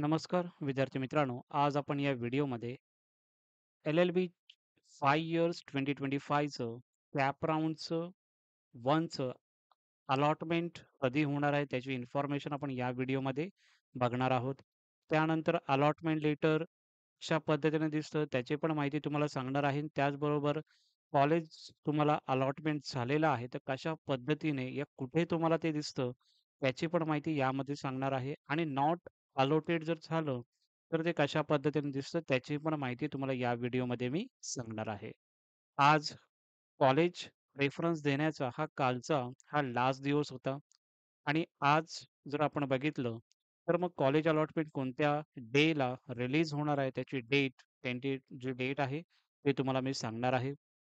नमस्कार विद्यार्थी मित्रांनो, आज आपण या व्हिडिओमध्ये LLB 5 इयर्स 2025चं कॅप राउंडचं 1चं अलॉटमेंट कधी होणार आहे त्याची इन्फॉर्मेशन आपण या व्हिडिओमध्ये बघणार आहोत. त्यानंतर अलॉटमेंट लेटर कशा पद्धतीने दिसतं त्याची पण माहिती तुम्हाला सांगणार आहे. त्याचबरोबर कॉलेज तुम्हाला अलॉटमेंट झालेलं आहे, तर कशा पद्धतीने या कुठे तुम्हाला ते दिसतं त्याची पण माहिती यामध्ये सांगणार आहे. आणि नॉट अलॉटेड जर झालं, तर ते कशा पद्धतीने दिसतं त्याची पण माहिती तुम्हाला या व्हिडिओमध्ये मी सांगणार आहे. आज कॉलेज रेफरन्स देण्याचा हा लास्ट दिवस होता आणि आज जर आपण बघितलं, तर मग कॉलेज अलॉटमेंट कोणत्या डेला रिलीज होणार आहे, त्याची डेट, त्यांची जी डेट आहे, ते तुम्हाला मी सांगणार आहे.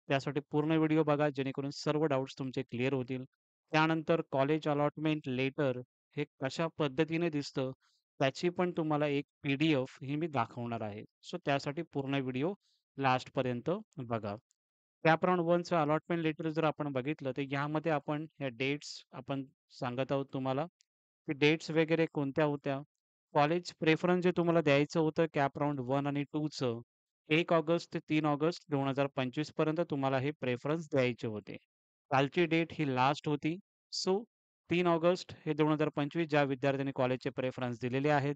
त्यासाठी पूर्ण व्हिडिओ बघा, जेणेकरून सर्व डाउट्स तुमचे क्लिअर होतील. त्यानंतर कॉलेज अलॉटमेंट लेटर हे कशा पद्धतीने दिसतं, त्याची पण तुम्हाला एक पी-डी-एफ ही मी दाखवणार आहे. सो त्यासाठी पूर्ण व्हिडिओ लास्टपर्यंत बघा. कॅप राउंड 1चं अलॉटमेंट लेटर जर आपण बघितलं, तर यामध्ये आपण ह्या डेट्स आपण सांगत आहोत तुम्हाला, की डेट्स वगैरे कोणत्या होत्या. कॉलेज प्रेफरन्स जे तुम्हाला द्यायचं होतं कॅप राउंड 1 आणि 2चं 1 ऑगस्ट ते 3 ऑगस्ट 2025 पर्यंत तुम्हाला हे प्रेफरन्स द्यायचे होते. कालची डेट ही लास्ट होती. सो 3 ऑगस्ट हे 2025 ज्या विद्यार्थ्यांनी कॉलेजचे प्रेफरन्स दिलेले आहेत,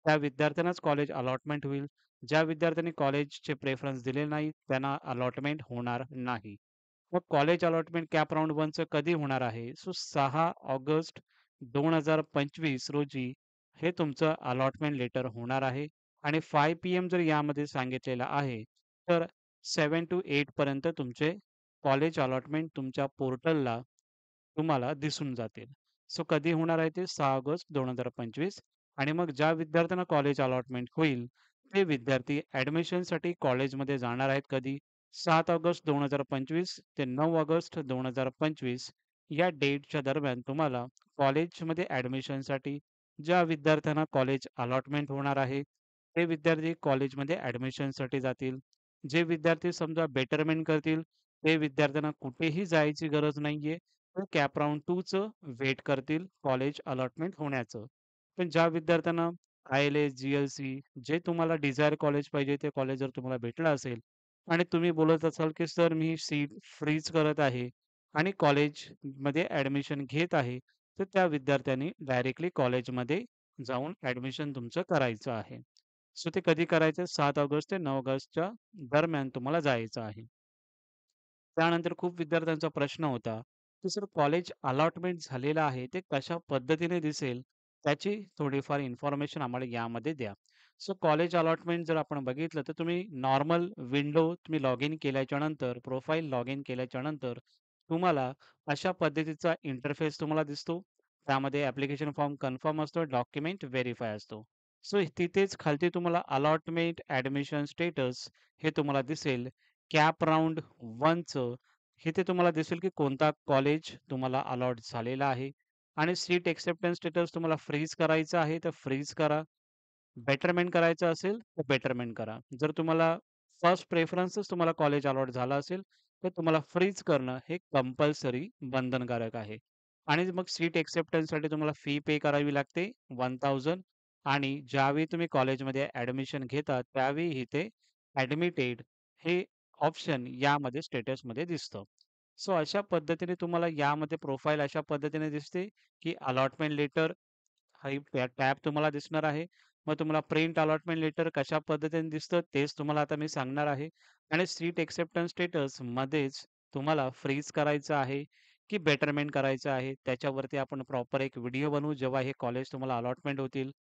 त्या विद्यार्थ्यांनाच कॉलेज अलॉटमेंट होईल. ज्या विद्यार्थ्यांनी कॉलेजचे प्रेफरन्स दिले नाही, त्यांना अलॉटमेंट होणार नाही. मग कॉलेज अलॉटमेंट कॅप राउंड 1चं कधी होणार आहे? सो 6 ऑगस्ट 2025 रोजी हे तुमचं अलॉटमेंट लेटर होणार आहे आणि 5 पी-एम जर यामध्ये सांगितलेलं आहे, तर 7 to 8 पर्यंत तुमचे कॉलेज अलॉटमेंट तुमच्या पोर्टलला तुम्हाला दिसून जातील. सो कधी होणार आहे ते 6 ऑगस्ट 2025 आणि मग ज्या विद्यार्थ्यांना कॉलेज अलॉटमेंट होईल, ते विद्यार्थी ॲडमिशनसाठी कॉलेजमध्ये जाणार आहेत कधी? 7 ऑगस्ट 2025 ते 9 ऑगस्ट 2025 या डेटच्या दरम्यान तुम्हाला कॉलेजमध्ये ॲडमिशनसाठी ज्या विद्यार्थ्यांना कॉलेज अलॉटमेंट होणार आहे, ते विद्यार्थी कॉलेजमध्ये ॲडमिशनसाठी जातील. जे विद्यार्थी समजा बेटरमेंट करतील, ते विद्यार्थ्यांना कुठेही जायची गरज नाहीये. ते कॅप राउंड 2चं वेट करतील कॉलेज अलॉटमेंट होण्याचं. पण ज्या विद्यार्थ्यांना आय-एल-एस, जी-एल-सी जे तुम्हाला डिझायर कॉलेज पाहिजे ते कॉलेज जर तुम्हाला भेटलं असेल आणि तुम्ही बोलत असाल, की "सर मी सीट फ्रीज करत आहे आणि कॉलेजमध्ये ॲडमिशन घेत आहे." तर त्या विद्यार्थ्यांनी डायरेक्टली कॉलेजमध्ये जाऊन ॲडमिशन तुमचं करायचं आहे. सो ते कधी करायचं? 7 ऑगस्ट ते 9 ऑगस्टच्या दरम्यान तुम्हाला जायचं आहे. त्यानंतर खूप विद्यार्थ्यांचा प्रश्न होता, की सर कॉलेज अलॉटमेंट झालेलं आहे, ते कशा पद्धतीने दिसेल? त्याची थोडीफार इन्फॉर्मेशन आम्हाला यामध्ये द्या. सो कॉलेज अलॉटमेंट जर आपण बघितलं, तर तुम्ही नॉर्मल विंडो तुम्ही लॉग इन केल्याच्यानंतर, प्रोफाइल लॉग इन केल्याच्यानंतर तुम्हाला अशा पद्धतीचा इंटरफेस तुम्हाला दिसतो. त्यामध्ये ॲप्लिकेशन फॉर्म कन्फर्म असतो, डॉक्युमेंट व्हेरिफाय असतो. सो तिथेच खालती तुम्हाला अलॉटमेंट ॲडमिशन स्टेटस हे तुम्हाला दिसेल. कॅप राउंड 1चं इथे तुम्हाला दिसेल की कोणता कॉलेज तुम्हाला अलॉट झालेला आहे आणि सीट एक्सेप्टन्स स्टेटस तुम्हाला फ्रीज करायचं आहे, तर फ्रीज करा. बेटरमेंट करायचं असेल, तर बेटरमेंट करा. जर तुम्हाला फर्स्ट प्रेफरन्सच तुम्हाला कॉलेज अलॉट झालं असेल, तर तुम्हाला फ्रीज करणं हे कंपल्सरी बंधनकारक आहे. आणि मग सीट एक्सेप्टन्ससाठी तुम्हाला फी पे करावी लागते 1000 आणि ज्यावेळी तुम्ही कॉलेजमध्ये ॲडमिशन घेता, त्यावेळी इथे ॲडमिटेड हे ऑप्शन यामध्ये स्टेटसमध्ये दिसतं. सो अशा पद्धतीने तुम्हाला यामध्ये प्रोफाईल अशा पद्धतीने दिसते, की अलॉटमेंट लेटर हा टॅब तुम्हाला दिसणार आहे. मग तुम्हाला प्रिंट अलॉटमेंट लेटर कशा पद्धतीने दिसतं तेच तुम्हाला आता मी सांगणार आहे. आणि सीट एक्सेप्टन्स स्टेटसमध्येच तुम्हाला फ्रीज करायचं आहे, की बेटरमेंट करायचं आहे. त्याच्यावरती आपण प्रॉपर एक व्हिडिओ बनवू जेव्हा हे कॉलेज तुम्हाला अलॉटमेंट होतील.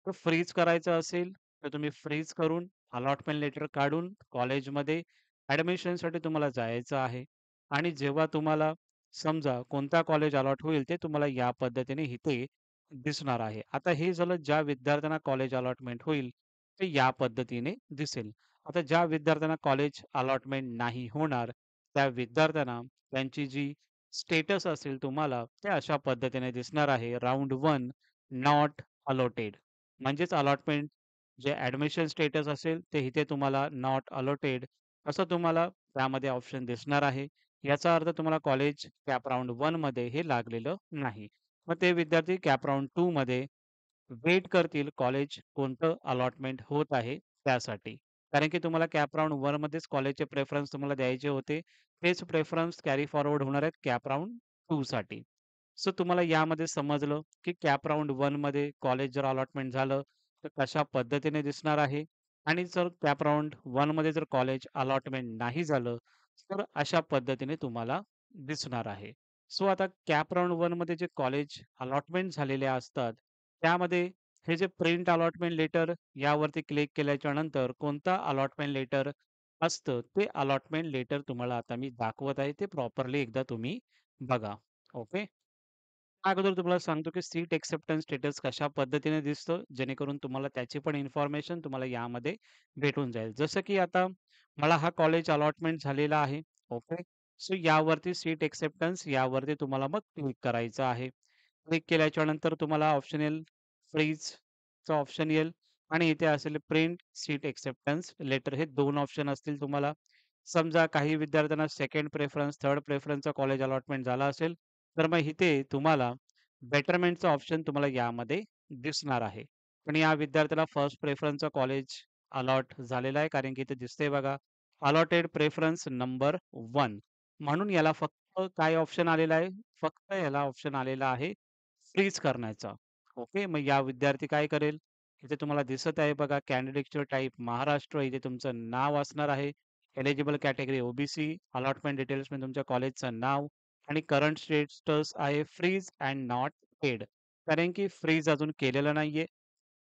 तर फ्रीज करायचं असेल, तर तुम्ही फ्रीज करून अलॉटमेंट लेटर काढून कॉलेजमध्ये ॲडमिशनसाठी तुम्हाला जायचं आहे. आणि जेव्हा तुम्हाला समजा कोणता कॉलेज अलॉट होईल ते तुम्हाला या पद्धतीने इथे दिसणार आहे. आता हे झालं ज्या विद्यार्थ्यांना कॉलेज अलॉटमेंट होईल, ते या पद्धतीने दिसेल. आता ज्या विद्यार्थ्यांना कॉलेज अलॉटमेंट नाही होणार, त्या विद्यार्थ्यांना त्यांची जी स्टेटस असेल तुम्हाला, ते अशा पद्धतीने दिसणार आहे. राउंड 1 नॉट अलॉटेड म्हणजेच अलॉटमेंट जे ॲडमिशन स्टेटस असेल, ते इथे तुम्हाला नॉट अलॉटेड असं तुम्हाला त्यामध्ये ऑप्शन दिसणार आहे. याचा अर्थ तुम्हाला कॉलेज कॅप राउंड 1 मध्ये हे लागलेलं नाही. मग ते विद्यार्थी कॅप राउंड 2 मध्ये वेट करतील कॉलेज कोणतं अलॉटमेंट होत आहे त्यासाठी. कारण की तुम्हाला कॅप राउंड 1 मध्येच कॉलेजचे प्रेफरन्स तुम्हाला द्यायचे होते. तेच प्रेफरन्स कॅरी फॉरवर्ड होणार आहेत कॅप राउंड 2 साठी. सो तुम्हाला यामध्ये समजलं, की कॅप राउंड 1 मध्ये कॉलेज जर अलॉटमेंट झालं, तर कशा पद्धतीने दिसणार आहे आणि जर कॅप राउंड 1 मध्ये जर कॉलेज अलॉटमेंट नाही झालं, तर अशा पद्धतीने तुम्हाला दिसणार आहे. सो आता कॅप राउंड 1 मध्ये जे कॉलेज अलॉटमेंट झालेले असतात, त्यामध्ये हे जे प्रिंट अलॉटमेंट लेटर यावरती क्लिक केल्याच्या नंतर कोणता अलॉटमेंट लेटर असतं, ते अलॉटमेंट लेटर तुम्हाला आता मी दाखवत आहे. ते प्रॉपरली एकदा तुम्ही बघा. ओके. अगोदर तुम्हाला सांगतो, की सीट एक्सेप्टन्स स्टेटस कशा पद्धतीने दिसतं, जेणेकरून तुम्हाला त्याची पण इन्फॉर्मेशन तुम्हाला यामध्ये भेटून जाईल. जसं की आता मला हा कॉलेज अलॉटमेंट झालेला आहे. ओके. सो यावरती सीट एक्सेप्टन्स यावरती तुम्हाला मग क्लिक करायचं आहे. क्लिक केल्याच्या नंतर तुम्हाला ऑप्शन येईल फ्रीजचं ऑप्शन येईल आणि इथे असेल प्रिंट सीट एक्सेप्टन्स लेटर हे 2 ऑप्शन असतील तुम्हाला. समजा काही विद्यार्थ्यांना सेकंड प्रेफरन्स, थर्ड प्रेफरन्सचा कॉलेज अलॉटमेंट झाला असेल, तर मग इथे तुम्हाला बेटरमेंटचा ऑप्शन तुम्हाला यामध्ये दिसणार आहे. पण या विद्यार्थ्याला फर्स्ट प्रेफरन्सचा कॉलेज अलॉट झालेला आहे, कारण की इथे दिसतंय बघा, अलॉटेड प्रेफरन्स नंबर 1 म्हणून याला फक्त काय ऑप्शन आलेला आहे? फक्त याला ऑप्शन आलेला आहे फ्रीज करण्याचा. ओके. मग या विद्यार्थी काय करेल? इथे तुम्हाला दिसत आहे बघा कॅन्डिडेटचं टाइप महाराष्ट्र, इथे तुमचं नाव असणार आहे. एलिजिबल कॅटेगरी ओ-बी-सी, अलॉटमेंट डिटेल्समध्ये तुमच्या कॉलेजचं नाव आणि करंट स्टेटस आहे फ्रीज अँड नॉट पेड. कारण की फ्रीज अजून केलेलं नाहीये.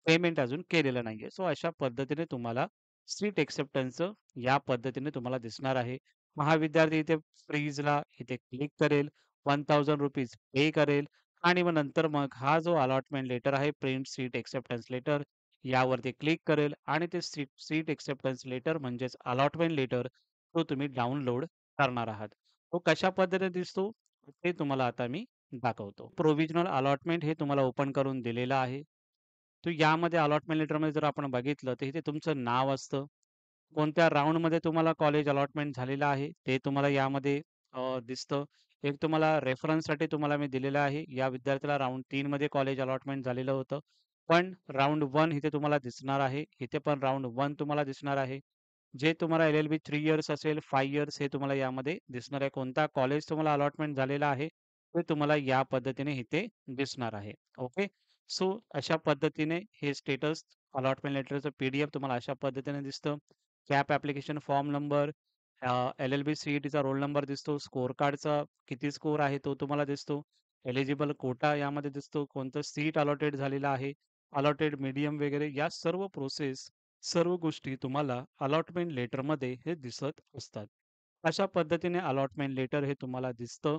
पेमेंट अजून केलेलं नाहीये. सो अशा पद्धतीने तुम्हाला सीट एक्सेप्टन्सचं या पद्धतीने तुम्हाला दिसणार आहे. मग हा विद्यार्थी इथे फ्रीजला इथे क्लिक करेल, ₹1000 पे करेल आणि मग नंतर मग हा जो अलॉटमेंट लेटर आहे, प्रिंट सीट एक्सेप्टन्स लेटर यावरती क्लिक करेल आणि ते सीट सीट एक्सेप्टन्स लेटर म्हणजेच अलॉटमेंट लेटर तो तुम्ही डाउनलोड करणार आहात. तो कशा पद्धतीने दिसतो ते तुम्हाला आता मी दाखवतो. प्रोव्हिजनल अलॉटमेंट हे तुम्हाला ओपन करून दिलेलं आहे. तर यामध्ये अलॉटमेंट लेटरमध्ये जर आपण बघितलं, तर इथे तुमचं नाव असतं. कोणत्या राउंडमध्ये तुम्हाला कॉलेज अलॉटमेंट झालेलं आहे, ते तुम्हाला यामध्ये दिसतं. एक तुम्हाला रेफरन्ससाठी तुम्हाला मी दिलेलं आहे. या विद्यार्थ्याला राउंड 3 मध्ये कॉलेज अलॉटमेंट झालेलं होतं. पण राउंड 1 इथे तुम्हाला दिसणार आहे. इथे पण राउंड 1 तुम्हाला दिसणार आहे. जे तुम्हाला एल-एल-बी 3 इयर्स असेल, 5 इयर्स हे तुम्हाला यामध्ये दिसणार आहे. कोणता कॉलेज तुम्हाला अलॉटमेंट झालेला आहे, ते तुम्हाला या पद्धतीने इथे दिसणार आहे. ओके. सो अशा पद्धतीने हे स्टेटस अलॉटमेंट लेटरचं पी-डी-एफ तुम्हाला अशा पद्धतीने दिसतं. Cap application form number, LLB सी-ई-टीचा रोल नंबर दिसतो. स्कोर कार्डचा किती स्कोर आहे तो तुम्हाला दिसतो. एलिजिबल कोटा यामध्ये दिसतो. कोणतं सीट अलॉटेड झालेलं आहे. अलॉटेड मीडियम वगैरे या सर्व प्रोसेस, सर्व गोष्टी तुम्हाला अलॉटमेंट लेटरमध्ये हे दिसत असतात. अशा पद्धतीने अलॉटमेंट लेटर हे तुम्हाला दिसतं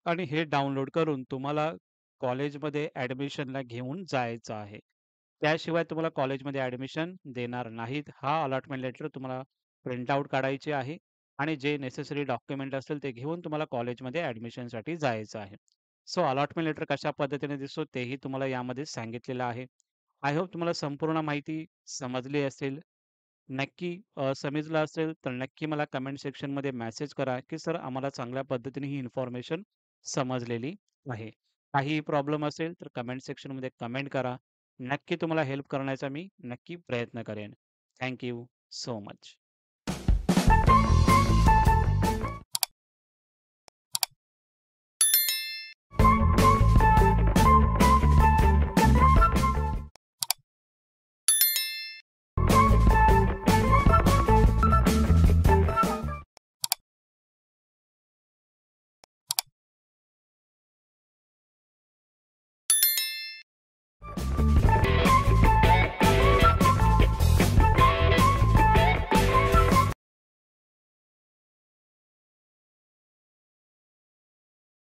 आणि हे डाउनलोड करून तुम्हाला कॉलेजमध्ये ॲडमिशनला घेऊन जायचं आहे. त्याशिवाय तुम्हाला कॉलेजमध्ये ॲडमिशन देणार नाहीत. हा अलॉटमेंट लेटर तुम्हाला प्रिंट आउट काढायचे आहे आणि जे नेसेसरी डॉक्युमेंट असतील ते घेऊन तुम्हाला कॉलेजमध्ये ॲडमिशनसाठी जायचं आहे. सो अलॉटमेंट लेटर कशा पद्धतीने दिसतो तेही तुम्हाला यामध्ये सांगितलेलं आहे. आय होप तुम्हाला संपूर्ण माहिती समजली असेल. नक्की समजलं असेल तर नक्की मला कमेंट सेक्शनमध्ये मेसेज करा, की सर आम्हाला चांगल्या पद्धतीने ही इन्फॉर्मेशन समजलेली आहे. काहीही प्रॉब्लेम असेल तर कमेंट सेक्शनमध्ये कमेंट करा. नक्की तुम्हाला हेल्प करण्याचा मी नक्की प्रयत्न करेन. Thank you so much.